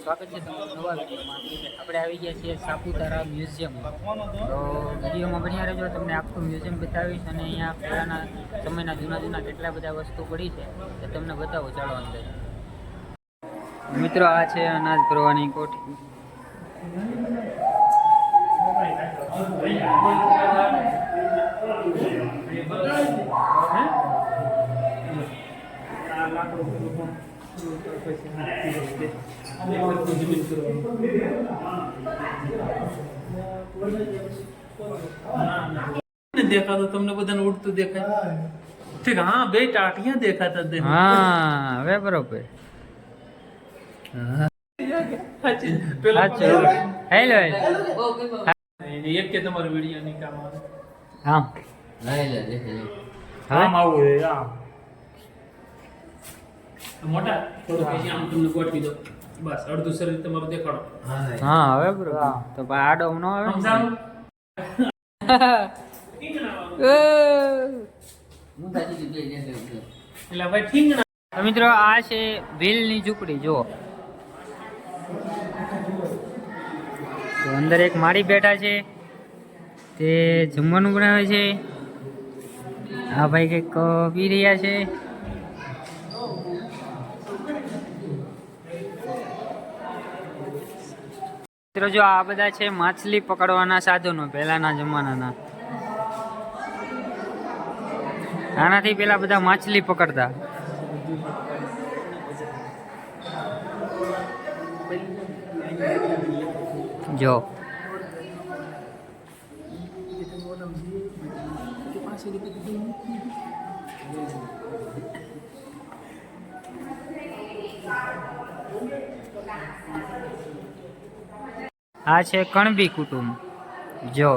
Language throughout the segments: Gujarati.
સ્વાગત છે તમારું નવા વિડીયોમાં. આપણે આવી ગયા છીએ સાપુતારા મ્યુઝિયમમાં. તો વિડીયોમાં બન્યા રહેજો, તમને આખું મ્યુઝિયમ બતાવીશ અને અહીંયા પહેલાંના સમયના જૂના કેટલા બધા વસ્તુ પડી છે એ તમને બતાવો. ચાલો અંદર. મિત્રો, આ છે અનાજ ભરવાની કોઠી. દેખાતો તમને બધાને ઉડતું દેખાય. ઠીક, હા, બે ટાટિયા દેખાતા. હા, હવે બરોબર. હેલો એક કે તમારો વિડીયો ની કામ આવે. હા, આમ આવું છે. આમ મોટા થોડું પછી આમ તમને ગોઠવી દો. બસ અડધું શરીર તમારું દેખાડો. હા, હવે બરોબર. તો આડો ન આવે. સમજાણું? એટલે ભાઈ ઠીંગણા. મિત્રો, આ છે ભીલની ઝૂંપડી. જો તો અંદર એક માળી બેઠા છે, તે જમવાનું બનાવે છે. આ ભાઈ કંઈક પી રહ્યા છે. મિત્રો, જો આ બધા છે માછલી પકડવાના સાધનો પહેલાના જમાનાના. આનાથી પેલા બધા માછલી પકડતા. જો આ છે કણબી કુટુંબ. જો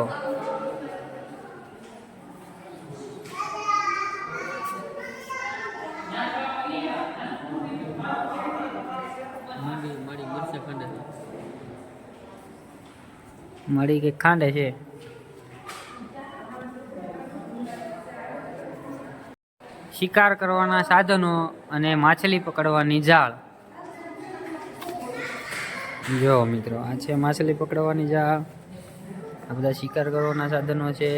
મળી કે ખાંડે છે. શિકાર કરવાના સાધનો અને માછલી પકડવાની જાળ. જો મિત્રો, આ છે માછલી પકડવાની જાળ. આ બધા શિકાર કરવાના સાધનો છે.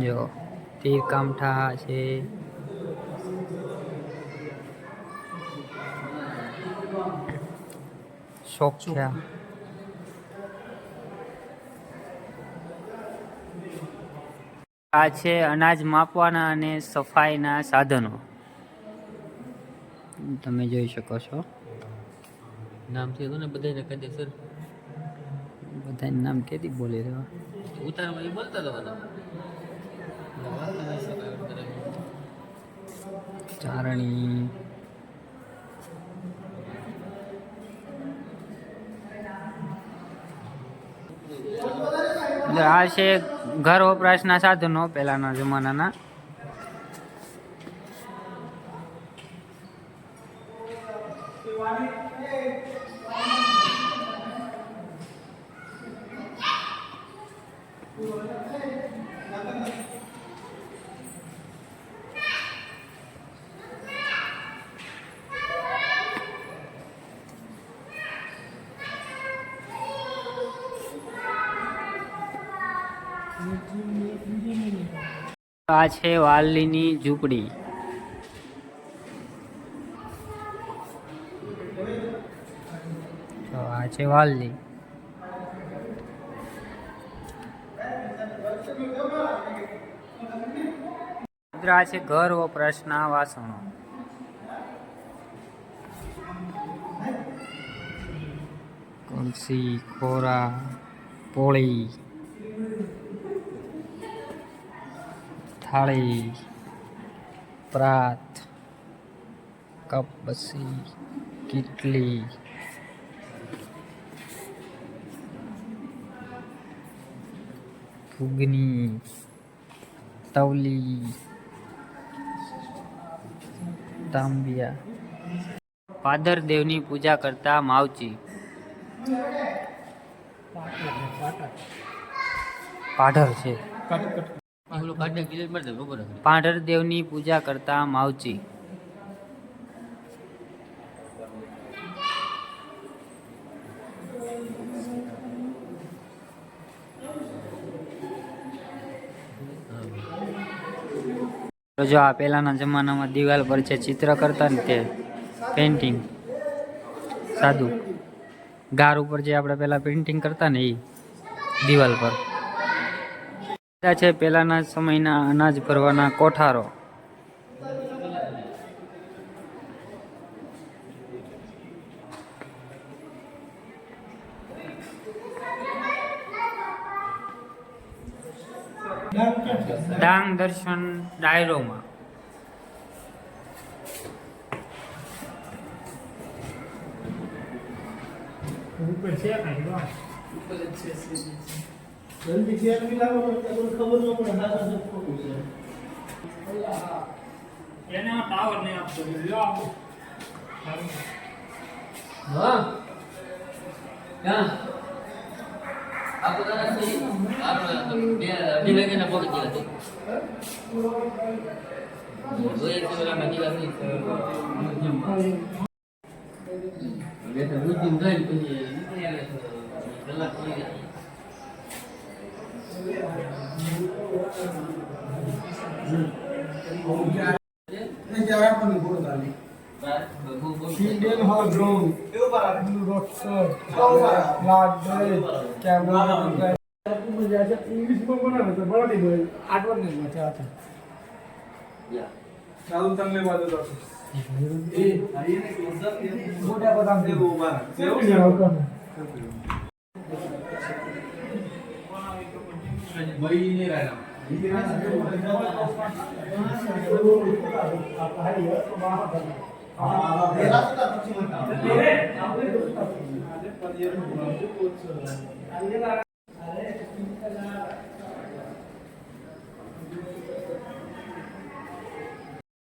જો તીર કામઠા છે. સોખ્યા. આ છે અનાજ માપવાના અને સફાઈના સાધનો. તમે જોઈ શકો છો. નામ છે તો ને બધાને કાયદેસર બધાને નામ કેદી બોલી રહ્યા. ઉતારવા એ બોલતા હતા. ચારણી. આ છે ઘર વપરાશના સાધનો પહેલાના જમાનાના. આ છે વાલીની ઝૂંપડી. તો આ છે વાલી. મિત્રો આ છે ઘર વપરાશના વાસણો. કળસી, ખોરા, પોળી, થાળી, પ્રાત, કપ બસી, કીટલી, ફૂગની, તવલી, તાંબિયા. પાદર દેવની પૂજા કરતા માવચી. પાઢર છે. પાઢર દેવની પૂજા કરતા માવચી. તો જો આ પહેલાના જમાનામાં દિવાલ પર છે ચિત્ર કરતા ને તે પેઇન્ટિંગ સાદું ગાર ઉપર જે આપણે પહેલા પેઇન્ટિંગ કરતા ને એ દિવાલ પર છે. પહેલાના સમયના અનાજ ભરવાના કોઠારો. ડાંગ દર્શન ડાયરોમાં.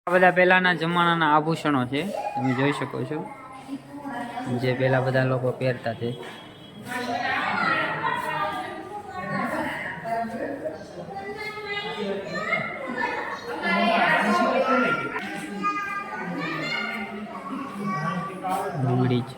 આ બધા પહેલાના જમાનાના આભૂષણો છે, તમે જોઈ શકો છો, જે પહેલા બધા લોકો પહેરતા તે. ડુંગળી છે.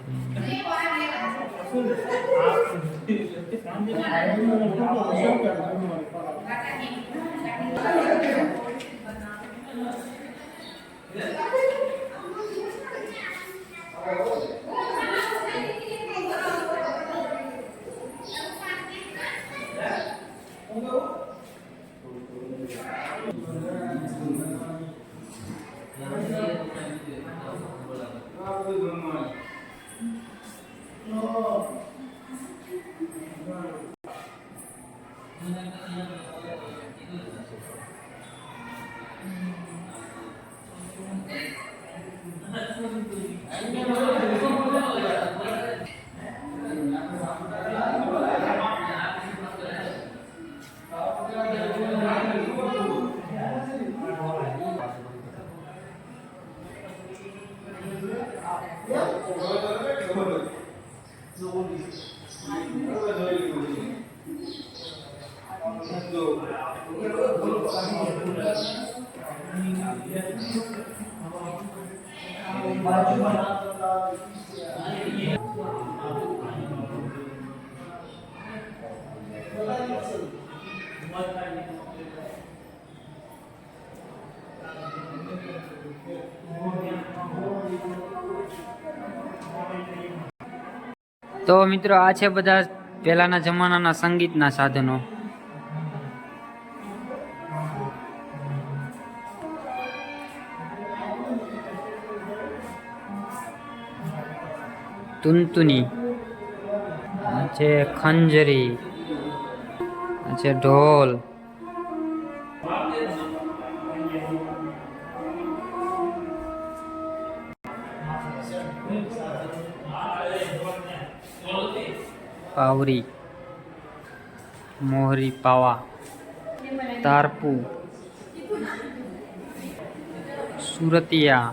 તો મિત્રો આ છે બધા પહેલાના જમાનાના સંગીતના સાધનો. તુનતુની, આ છે ખંજરી, આ છે ઢોલ, પાવરી, મોહરી પાવા, તારપુ, સુરતિયા,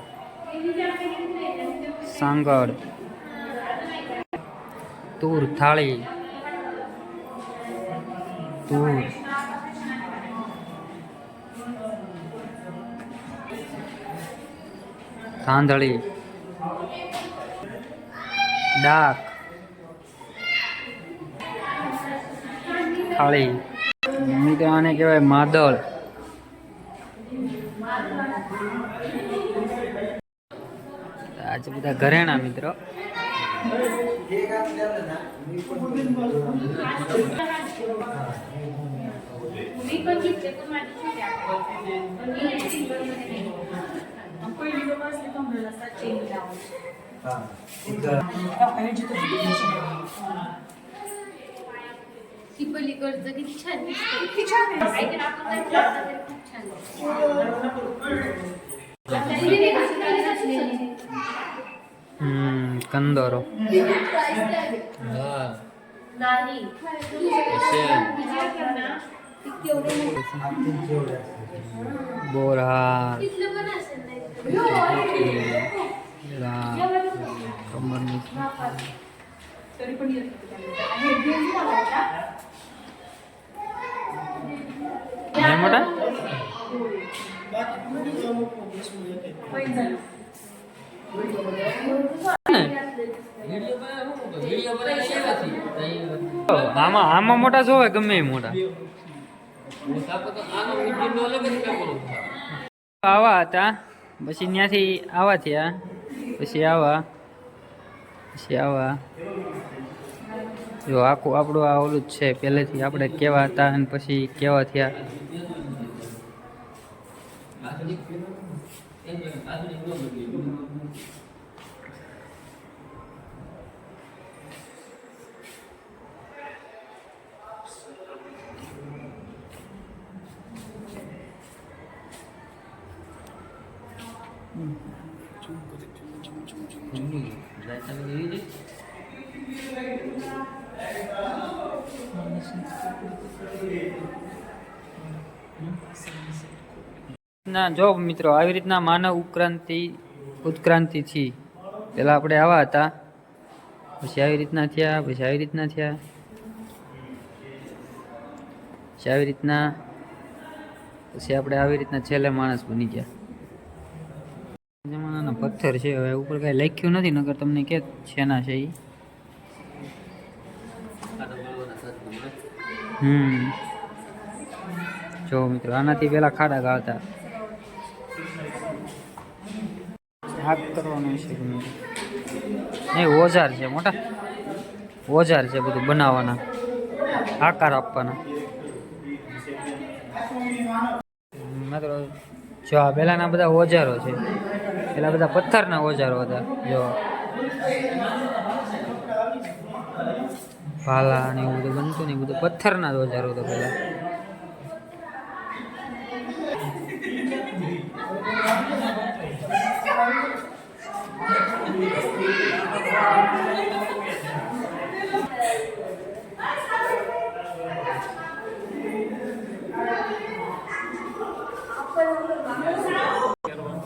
સાંગળ, તૂર થાળી, તૂર, ધાંધળી, ડાક, થાળી, મિત્રો આને કહેવાય માદળ. આજે બધા ઘરેણા મિત્રો. ती कर्ज किती छान दिसते. किती छान आहे. ऐक ना, आपण जर क्लासला तरी खूप छान दिसते. કંદોરો, नाही બોરહાર, तिथलं पण असेल नाही. કમરની तरी पण येत મોટા આમાં મોટા જોવે ગમે એ મોટા. આવા હતા પછી ત્યાંથી આવા થયા, પછી આવા, પછી આવા. જો આખું આપણું આ ઓલું જ છે પહેલેથી આપણે કેવા હતા અને પછી કેવા થયા. ના જો મિત્રો આવી રીતના માનવ ઉત્ક્રાંતિથી પહેલાં આપણે આવા હતા, પછી આવી રીતના થયા, પછી આવી રીતના થયા, પછી આવી રીતના, પછી આપણે આવી રીતના છેલ્લે માણસ બની ગયા. જમાનાના પથ્થર છે, હવે ઉપર કાંઈ લખ્યું નથી, નકર તમને કે છેના છે એ. જો મિત્રો આનાથી પહેલાં ખાડા ગાળતા. આગ કરવાનું છે નહીં, ઓજાર છે મોટા, ઓજાર છે બધું બનાવવાના, આકાર આપવાના. મિત્રો જો આ પહેલાંના બધા ઓજારો છે, પેલા બધા પથ્થરના ઓજારો હતા. જો ભાલા ને એવું બધું બનતું ને, બધું પથ્થરના જ ઓજારો હતા પહેલાં.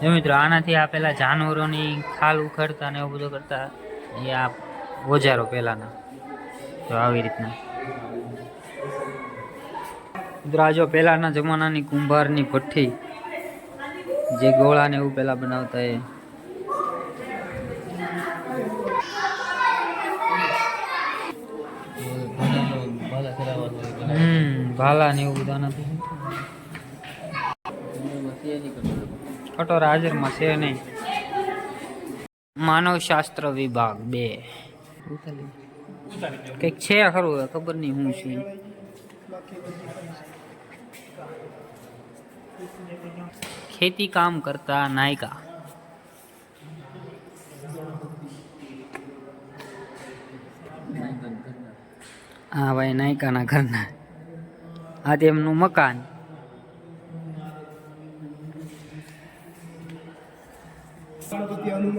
જો મિત્રો આનાથી આ પેલા જાનવરોની ખાલ ઉખડતા ને એવું બધું કરતા, એ આ ઓજારો પહેલાના. જો આવી રીતના મિત્રો આ જો પહેલાના જમાનાની કુંભારની ભઠ્ઠી, જે ગોળા ને એવું પેલા બનાવતા એ. ભાલા ને એવું બધા નથી. કટોરા હાજરમાં છે નહીં. માનવશાસ્ત્ર વિભાગ 2 કંઈક છે ખરું, ખબર નહીં હું છે. ખેતી કામ કરતા નાયકા. હા ભાઈ નાયકાના ઘરના આ તેમનું મકાન.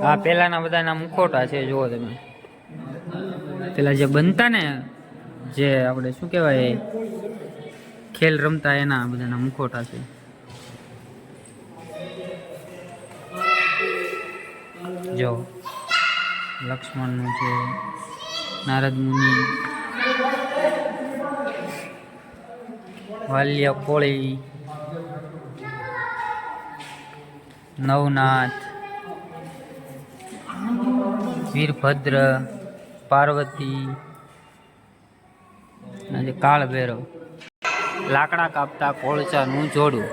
આ પેલાના બધાના મુખોટા છે જુઓ તમે. પેલા જે બનતા ને જે આપણે શું કહેવાય ખેલ રમતા એના બધાના મુખોટા છે. જો લક્ષ્મણનું છે, નારદ મુનિ, વાલ્ય કોળી, નવનાથ, વીરભદ્ર, પાર્વતી અને કાળ ભૈરવ. લાકડા કાપતા કોળચાનું જોડું.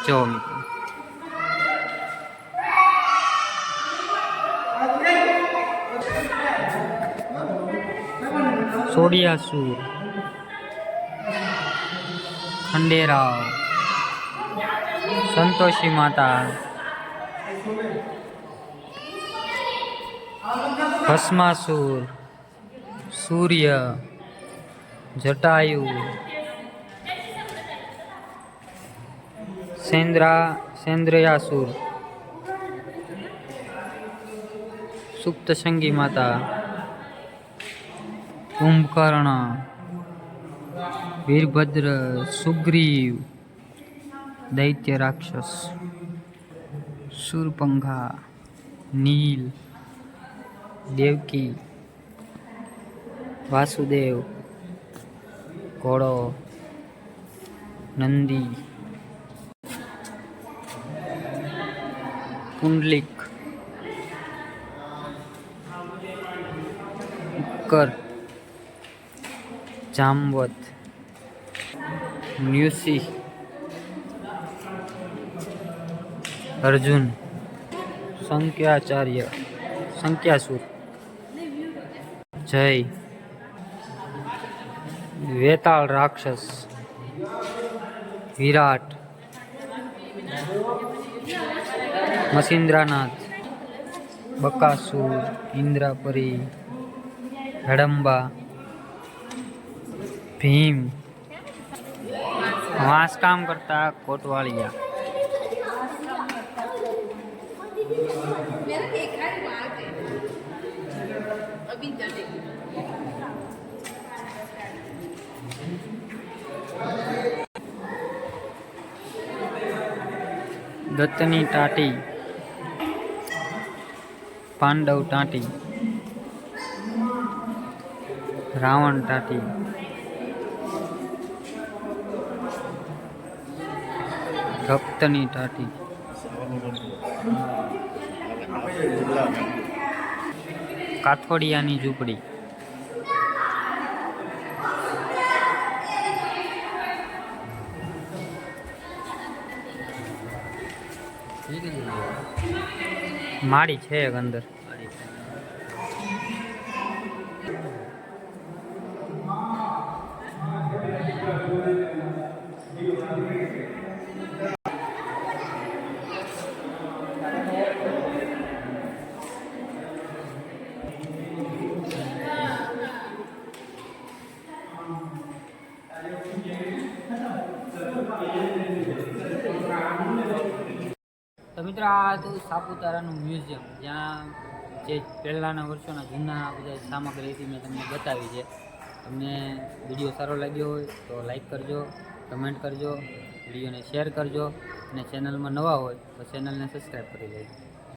જો મિત્રો સોડિયાસુર, ખંડેરાવ, સંતોષી માતા, ભસ્માસુર, સૂર્ય, જટાયુ, સેન્દ્રયાસુર, સુપ્તશંગી માતા, કુંભકર્ણ, વીરભદ્ર, સુગ્રીવ, દૈત્ય રાક્ષસ, શૂરપંખા, નીલ, દેવકી, વાસુદેવ, ઘોડો, નંદી, કુંડલિક, ઉક્કર, જામવત, ન્યુસી, અર્જુન, સંખ્યાસુર, જય, વેતાળ રાક્ષસ, વિરાટ, મસિન્દ્રનાથ, બકાસુર, ઇન્દ્રાપરી, હડમ્બા, ભીમ, વાંસ કામ કરતા કોટવાળિયા. मेरा देख रहा है वहाँ पे अभी जाने દત્તની ટાટી, પાંડવ ટાટી, રાવણ ટાટી, ભક્તની ટાટી, કાથોડિયાની ઝૂંપડી, માળી છે એક અંદર. તો મિત્રો આ હતું સાપુતારાનું મ્યુઝિયમ, જ્યાં જે પહેલાંના વર્ષોના જૂના બધા સામગ્રી હતી મેં તમને બતાવી છે. તમને વિડીયો સારો લાગ્યો હોય તો લાઈક કરજો, કમેન્ટ કરજો, વિડીયોને શેર કરજો અને ચેનલમાં નવા હોય તો ચેનલને સબસ્ક્રાઈબ કરી લેજો.